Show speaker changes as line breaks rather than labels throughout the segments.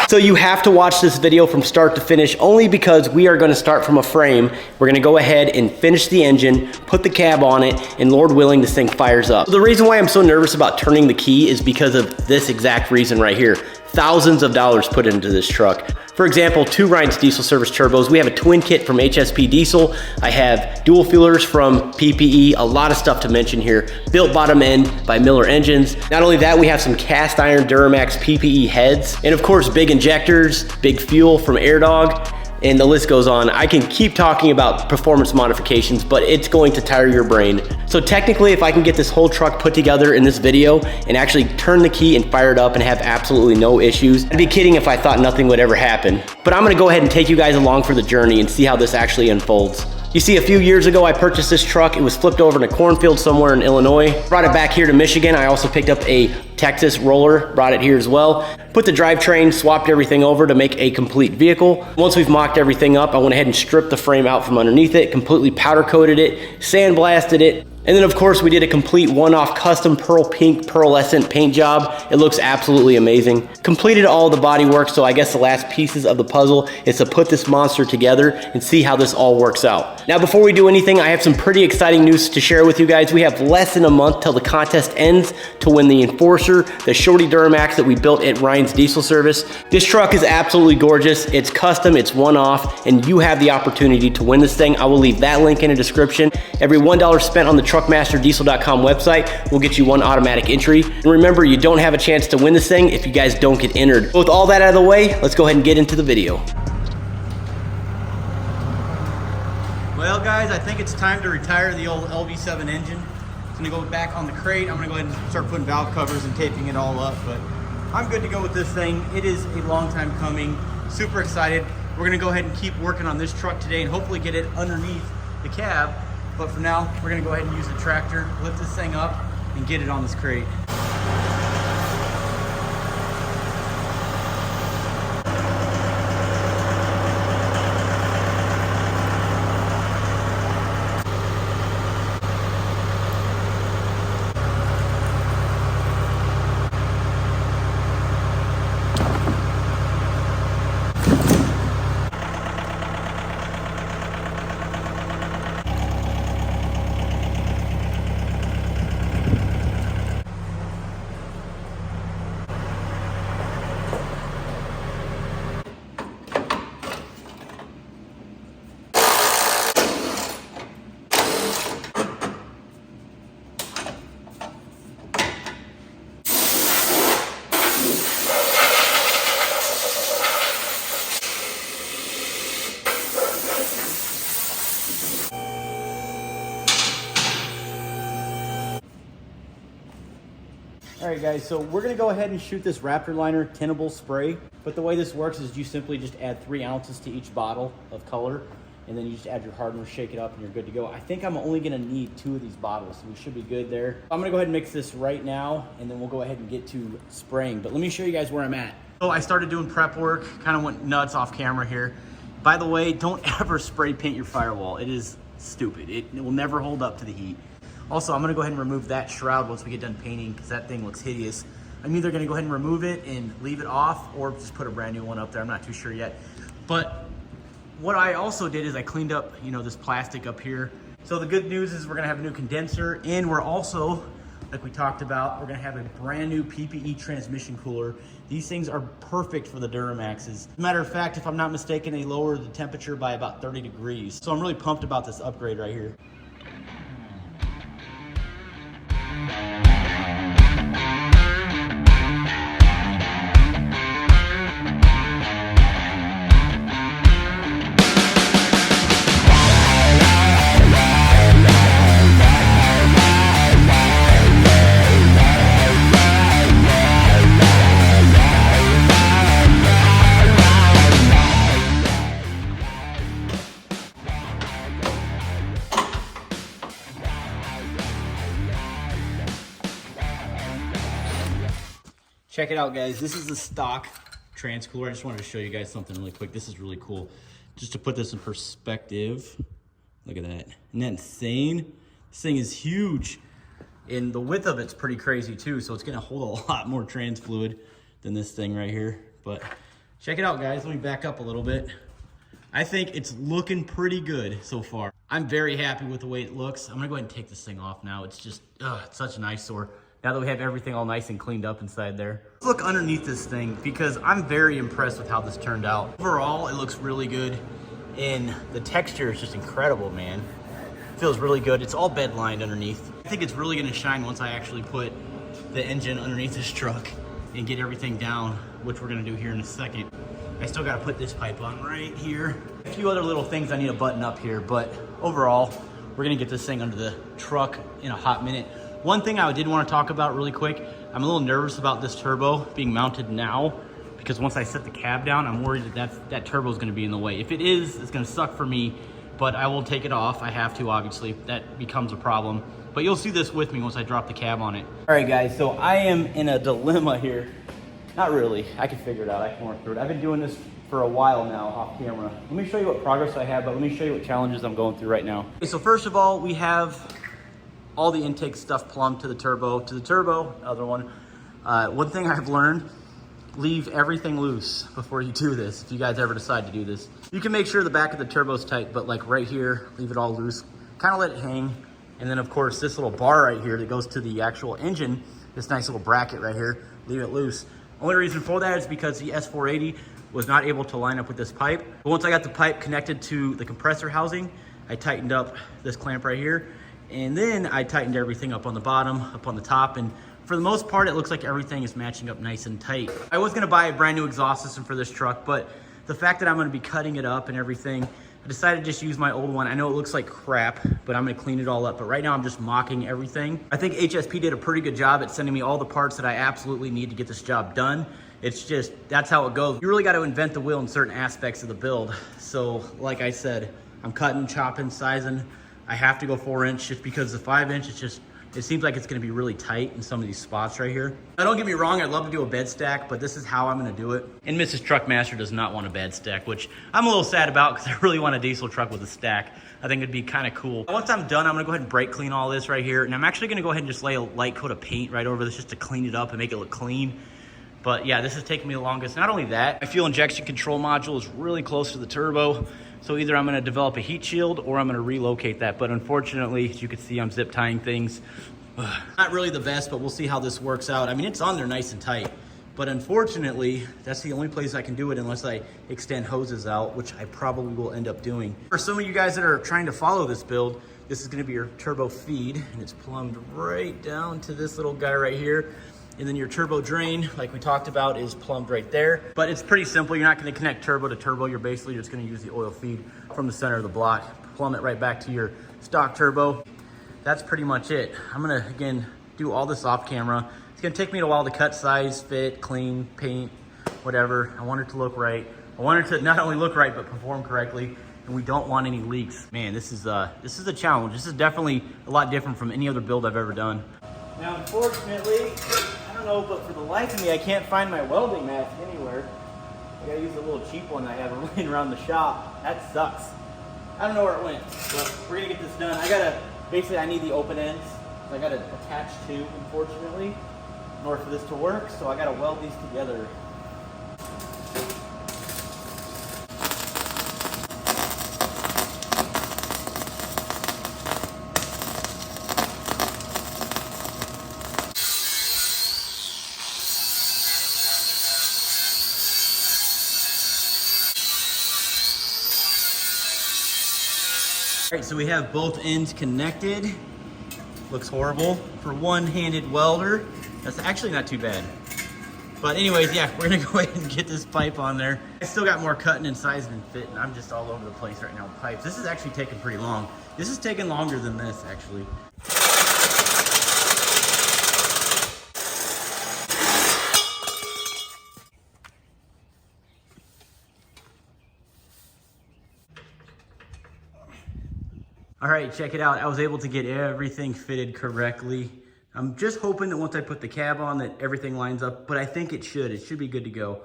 So you have to watch this video from start to finish only because we are going to start from a frame. We're going to go ahead and finish the engine, put the cab on it, and Lord willing, this thing fires up. So the reason why I'm so nervous about turning the key is because of this exact reason right here. Thousands of dollars put into this truck. For example, 2 Ryan's diesel service turbos. We have a twin kit from HSP Diesel. I have dual fuelers from PPE, a lot of stuff to mention here. Built bottom end by Miller Engines. Not only that, we have some cast iron Duramax PPE heads. And of course, big injectors, big fuel from AirDog. And the list goes on. I can keep talking about performance modifications, but it's going to tire your brain. So technically, if I can get this whole truck put together in this video and actually turn the key and fire it up and have absolutely no issues, I'd be kidding if I thought nothing would ever happen. But I'm gonna go ahead and take you guys along for the journey and see how this actually unfolds. You see, a few years ago, I purchased this truck. It was flipped over in a cornfield somewhere in Illinois. Brought it back here to Michigan. I also picked up a Texas roller, brought it here as well. Put the drivetrain, swapped everything over to make a complete vehicle. Once we've mocked everything up, I went ahead and stripped the frame out from underneath it, completely powder coated it, sandblasted it. And then of course we did a complete one-off custom pearl pink pearlescent paint job. It looks absolutely amazing. Completed all the body work, so I guess the last pieces of the puzzle is to put this monster together and see how this all works out. Now before we do anything, I have some pretty exciting news to share with you guys. We have less than a month till the contest ends to win the Enforcer, the Shorty Duramax that we built at Ryan's Diesel Service. This truck is absolutely gorgeous. It's custom, it's one-off, and you have the opportunity to win this thing. I will leave that link in the description. Every $1 spent on the truckmasterdiesel.com website will get you 1 automatic entry. And remember, you don't have a chance to win this thing if you guys don't get entered. With all that out of the way, let's go ahead and get into the video. Well guys, I think it's time to retire the old LV7 engine. It's gonna go back on the crate. I'm gonna go ahead and start putting valve covers and taping it all up, but I'm good to go with this thing. It is a long time coming. Super excited. We're gonna go ahead and keep working on this truck today and hopefully get it underneath the cab. But for now, we're gonna go ahead and use the tractor, lift this thing up, and get it on this crate. All right guys, so we're gonna go ahead and shoot this Raptor Liner tintable spray. But the way this works is you simply just add 3 ounces to each bottle of color, and then you just add your hardener, shake it up, and you're good to go. I think I'm only gonna need 2 of these bottles, so we should be good there. I'm gonna go ahead and mix this right now, and then we'll go ahead and get to spraying. But let me show you guys where I'm at. So I started doing prep work, kind of went nuts off camera here. By the way, don't ever spray paint your firewall. It is stupid. It will never hold up to the heat. Also, I'm gonna go ahead and remove that shroud once we get done painting because that thing looks hideous. I'm either gonna go ahead and remove it and leave it off or just put a brand new one up there. I'm not too sure yet. But what I also did is I cleaned up, this plastic up here. So the good news is we're gonna have a new condenser, and we're also, like we talked about, we're gonna have a brand new PPE transmission cooler. These things are perfect for the Duramaxes. Matter of fact, if I'm not mistaken, they lower the temperature by about 30 degrees. So I'm really pumped about this upgrade right here. Check it out, guys. This is the stock trans cooler. I just wanted to show you guys something really quick. This is really cool. Just to put this in perspective, look at that. Isn't that insane? This thing is huge. And the width of it's pretty crazy too, so it's gonna hold a lot more trans fluid than this thing right here. But Check it out, guys. Let me back up a little bit. I think it's looking pretty good so far. I'm very happy with the way it looks. I'm gonna go ahead and take this thing off now. It's just, it's such an eyesore. Now that we have everything all nice and cleaned up inside there. Let's look underneath this thing because I'm very impressed with how this turned out. Overall, it looks really good and the texture is just incredible, man. It feels really good. It's all bed lined underneath. I think it's really gonna shine once I actually put the engine underneath this truck and get everything down, which we're gonna do here in a second. I still gotta put this pipe on right here. A few other little things I need to button up here, but overall, we're gonna get this thing under the truck in a hot minute. One thing I did wanna talk about really quick, I'm a little nervous about this turbo being mounted now because once I set the cab down, I'm worried that turbo is gonna be in the way. If it is, it's gonna suck for me, but I will take it off. I have to, obviously. That becomes a problem. But you'll see this with me once I drop the cab on it. All right, guys, so I am in a dilemma here. Not really, I can figure it out, I can work through it. I've been doing this for a while now off camera. Let me show you what progress I have, but let me show you what challenges I'm going through right now. Okay, so first of all, we have all the intake stuff plumbed to the turbo. Other one. One thing I've learned, leave everything loose before you do this, if you guys ever decide to do this. You can make sure the back of the turbo's tight, but like right here, leave it all loose. Kind of let it hang. And then of course, this little bar right here that goes to the actual engine, this nice little bracket right here, leave it loose. Only reason for that is because the S480 was not able to line up with this pipe. But once I got the pipe connected to the compressor housing, I tightened up this clamp right here. And then I tightened everything up on the bottom, up on the top. And for the most part, it looks like everything is matching up nice and tight. I was gonna buy a brand new exhaust system for this truck, but the fact that I'm gonna be cutting it up and everything, I decided to just use my old one. I know it looks like crap, but I'm gonna clean it all up. But right now I'm just mocking everything. I think HSP did a pretty good job at sending me all the parts that I absolutely need to get this job done. It's just, that's how it goes. You really got to invent the wheel in certain aspects of the build. So like I said, I'm cutting, chopping, sizing. I have to go 4-inch just because the 5-inch, it's just, it seems like it's gonna be really tight in some of these spots right here. Now don't get me wrong, I'd love to do a bed stack, but this is how I'm gonna do it. And Mrs. Truckmaster does not want a bed stack, which I'm a little sad about because I really want a diesel truck with a stack. I think it'd be kind of cool. Once I'm done, I'm gonna go ahead and brake clean all this right here. And I'm actually gonna go ahead and just lay a light coat of paint right over this just to clean it up and make it look clean. But yeah, this is taking me the longest. Not only that, my fuel injection control module is really close to the turbo. So either I'm gonna develop a heat shield or I'm gonna relocate that. But unfortunately, as you can see, I'm zip tying things. Not really the best, but we'll see how this works out. I mean, it's on there nice and tight. But unfortunately, that's the only place I can do it unless I extend hoses out, which I probably will end up doing. For some of you guys that are trying to follow this build, this is gonna be your turbo feed, and it's plumbed right down to this little guy right here. And then your turbo drain, like we talked about, is plumbed right there. But it's pretty simple. You're not gonna connect turbo to turbo. You're basically just gonna use the oil feed from the center of the block, plumb it right back to your stock turbo. That's pretty much it. I'm gonna, again, do all this off camera. It's gonna take me a while to cut, size, fit, clean, paint, whatever. I want it to look right. I want it to not only look right, but perform correctly. And we don't want any leaks. Man, this is a challenge. This is definitely a lot different from any other build I've ever done. Now, unfortunately, I don't know, but for the life of me, I can't find my welding mask anywhere. I gotta use a little cheap one I have laying around the shop. That sucks. I don't know where it went, but we're gonna get this done. Basically I need the open ends. I gotta attach two, unfortunately, in order for this to work. So I gotta weld these together. All right, so we have both ends connected. Looks horrible for one-handed welder. That's actually not too bad. But anyways, yeah, we're gonna go ahead and get this pipe on there. I still got more cutting and sizing and fitting. I'm just all over the place right now with pipes. This is actually taking pretty long. This is taking longer than this, actually. All right, check it out. I was able to get everything fitted correctly. I'm just hoping that once I put the cab on that everything lines up, but I think it should. It should be good to go.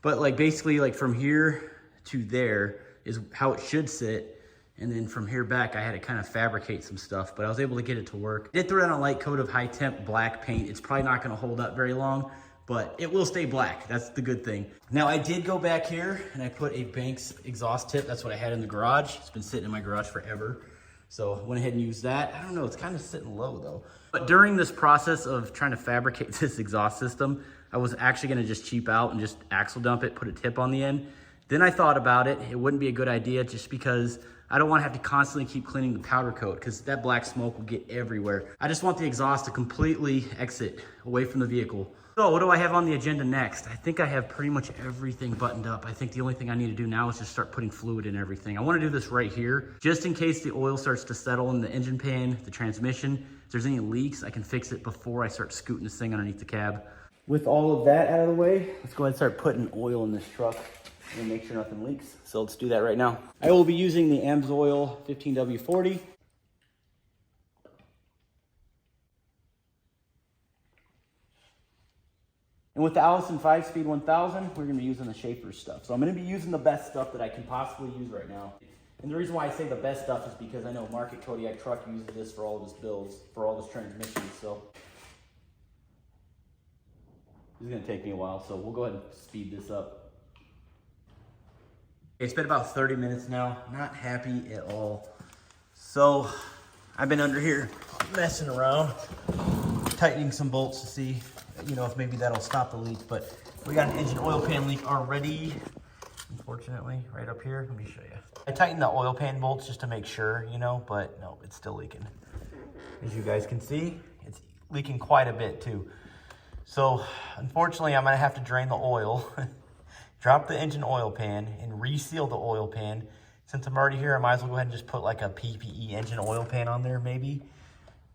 But like basically like from here to there is how it should sit. And then from here back, I had to kind of fabricate some stuff, but I was able to get it to work. I did throw in a light coat of high temp black paint. It's probably not gonna hold up very long, but it will stay black. That's the good thing. Now I did go back here and I put a Banks exhaust tip. That's what I had in the garage. It's been sitting in my garage forever. So I went ahead and used that. I don't know, it's kind of sitting low though. But during this process of trying to fabricate this exhaust system, I was actually gonna just cheap out and just axle dump it, put a tip on the end. Then I thought about it. It wouldn't be a good idea just because I don't want to have to constantly keep cleaning the powder coat because that black smoke will get everywhere. I just want the exhaust to completely exit away from the vehicle. So what do I have on the agenda next? I think I have pretty much everything buttoned up. I think the only thing I need to do now is just start putting fluid in everything. I want to do this right here, just in case the oil starts to settle in the engine pan, the transmission. If there's any leaks, I can fix it before I start scooting this thing underneath the cab. With all of that out of the way, let's go ahead and start putting oil in this truck and make sure nothing leaks. So let's do that right now. I will be using the AMSOIL 15W40. And with the Allison 5-speed 1000, we're gonna be using the Schaefer's stuff. So I'm gonna be using the best stuff that I can possibly use right now. And the reason why I say the best stuff is because I know Market Kodiak Truck uses this for all of his builds, for all of his transmissions. So this is gonna take me a while, so we'll go ahead and speed this up. It's been about 30 minutes now, not happy at all. So I've been under here messing around, tightening some bolts to see, if maybe that'll stop the leak. But we got an engine oil pan leak already, unfortunately, right up here. Let me show you. I tightened the oil pan bolts just to make sure, but no, it's still leaking. As you guys can see, it's leaking quite a bit too. So unfortunately, I'm gonna have to drain the oil, drop the engine oil pan, and reseal the oil pan. Since I'm already here, I might as well go ahead and just put like a PPE engine oil pan on there maybe.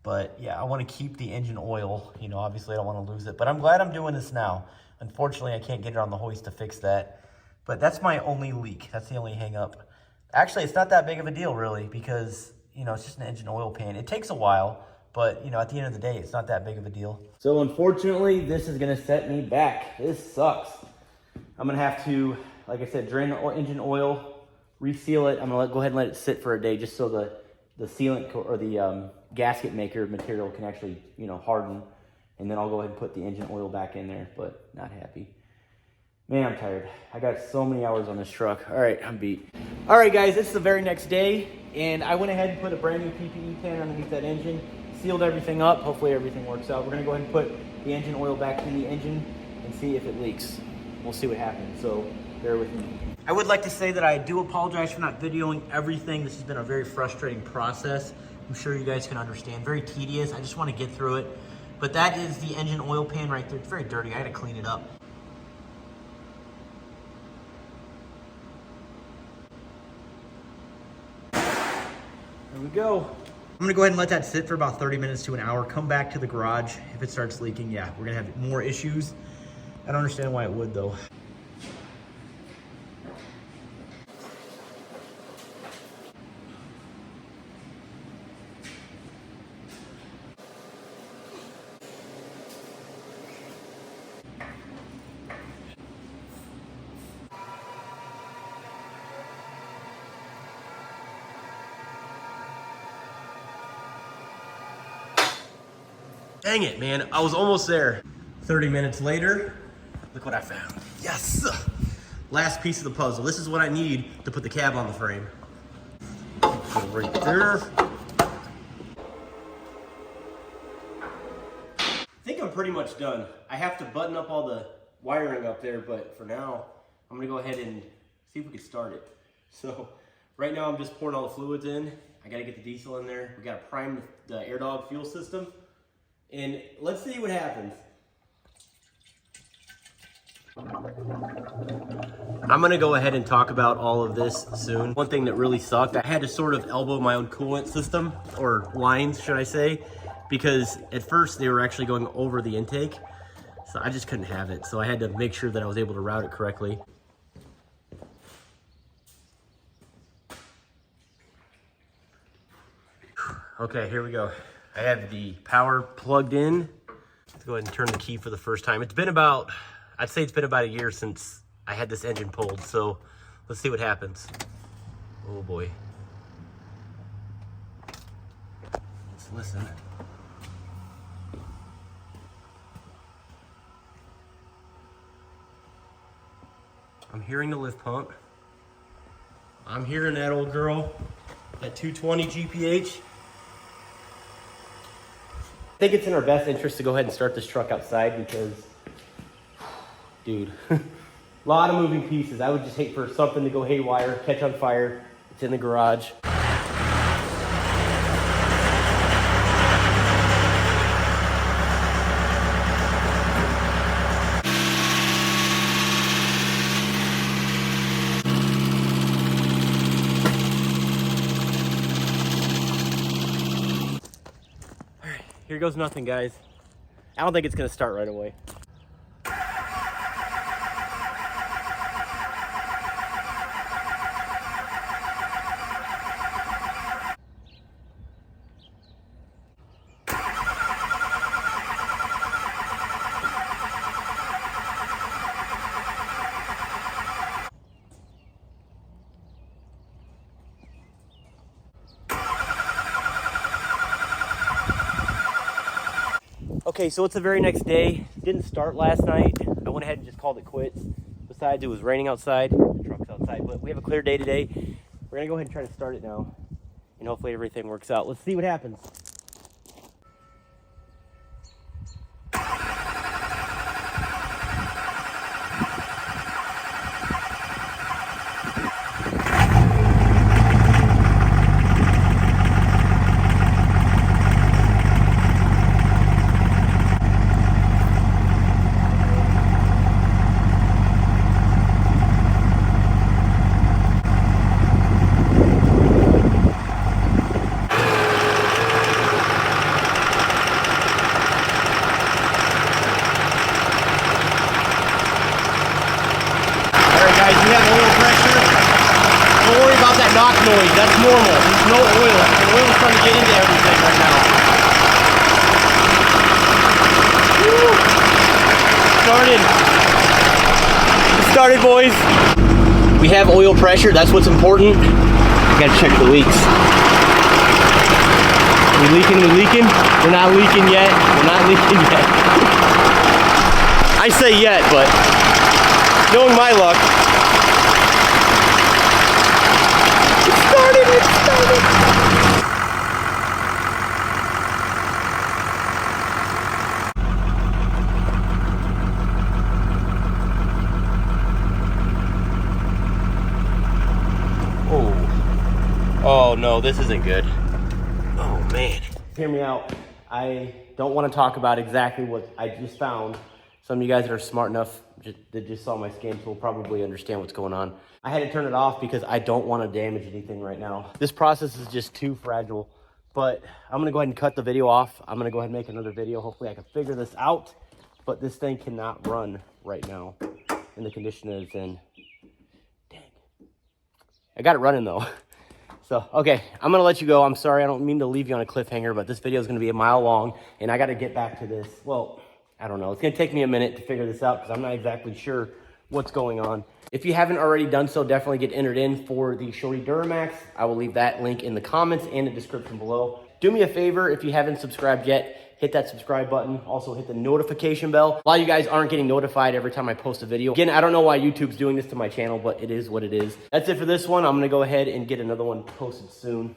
But yeah, I want to keep the engine oil. Obviously I don't want to lose it, but I'm glad I'm doing this now. Unfortunately, I can't get it on the hoist to fix that. But that's my only leak. That's the only hang up. Actually, it's not that big of a deal really because, it's just an engine oil pan. It takes a while, but at the end of the day, it's not that big of a deal. So unfortunately, this is going to set me back. This sucks. I'm going to have to, like I said, drain the engine oil, reseal it. I'm going to go ahead and let it sit for a day just so the sealant or the gasket maker material can actually, harden. And then I'll go ahead and put the engine oil back in there, but not happy. Man, I'm tired. I got so many hours on this truck. All right, I'm beat. All right, guys, it's the very next day, and I went ahead and put a brand new PPE pan underneath that engine, sealed everything up. Hopefully everything works out. We're gonna go ahead and put the engine oil back in the engine and see if it leaks. We'll see what happens, so bear with me. I would like to say that I do apologize for not videoing everything. This has been a very frustrating process. I'm sure you guys can understand. Very tedious. I just want to get through it. But that is the engine oil pan right there. It's very dirty. I gotta clean it up. There we go. I'm gonna go ahead and let that sit for about 30 minutes to an hour. Come back to the garage. If it starts leaking, yeah, we're gonna have more issues. I don't understand why it would though. Dang it, man. I was almost there. 30 minutes later, look what I found. Yes! Last piece of the puzzle. This is what I need to put the cab on the frame. Go right there. I think I'm pretty much done. I have to button up all the wiring up there, but for now, I'm gonna go ahead and see if we can start it. So, right now I'm just pouring all the fluids in. I gotta get the diesel in there. We gotta prime the AirDog fuel system. And let's see what happens. I'm gonna go ahead and talk about all of this soon. One thing that really sucked, I had to sort of elbow my own coolant system, or lines, should I say, because at first they were actually going over the intake, so I just couldn't have it. So I had to make sure that I was able to route it correctly. Okay, here we go. I have the power plugged in. Let's go ahead and turn the key for the first time. It's been about, I'd say it's been about a year since I had this engine pulled, so let's see what happens. Oh boy. Let's listen. I'm hearing the lift pump. I'm hearing that old girl, that 220 GPH. I think it's in our best interest to go ahead and start this truck outside because, dude, a lot of moving pieces. I would just hate for something to go haywire, catch on fire. It's in the garage. Here goes nothing, guys. I don't think it's gonna start right away. Okay, so it's the very next day. Didn't start last night. I went ahead and just called it quits. Besides, it was raining outside. The truck's outside, but we have a clear day today. We're gonna go ahead and try to start it now. And hopefully everything works out. Let's see what happens. Noise. That's normal. There's no oil. The oil's trying to get into everything right now. Woo. It started, boys. We have oil pressure. That's what's important. I gotta check the leaks. We leaking? We leaking? We're not leaking yet. We're not leaking yet. I say yet, but knowing my luck. It started. Oh no, this isn't good. Oh man. Hear me out. I don't want to talk about exactly what I just found. Some of you guys that are smart enough that just saw my scan tool probably understand what's going on. I had to turn it off because I don't want to damage anything right now. This process is just too fragile, but I'm gonna go ahead and cut the video off. I'm gonna go ahead and make another video. Hopefully I can figure this out, but this thing cannot run right now in the condition that it's in. Dang. I got it running though. So, okay, I'm gonna let you go. I'm sorry, I don't mean to leave you on a cliffhanger, but this video is gonna be a mile long and I gotta get back to this. Well, I don't know. It's gonna take me a minute to figure this out because I'm not exactly sure what's going on. If you haven't already done so, definitely get entered in for the Shorty Duramax. I will leave that link in the comments and the description below. Do me a favor, if you haven't subscribed yet, hit that subscribe button. Also hit the notification bell. A lot of you guys aren't getting notified every time I post a video. Again, I don't know why YouTube's doing this to my channel, but it is what it is. That's it for this one. I'm gonna go ahead and get another one posted soon.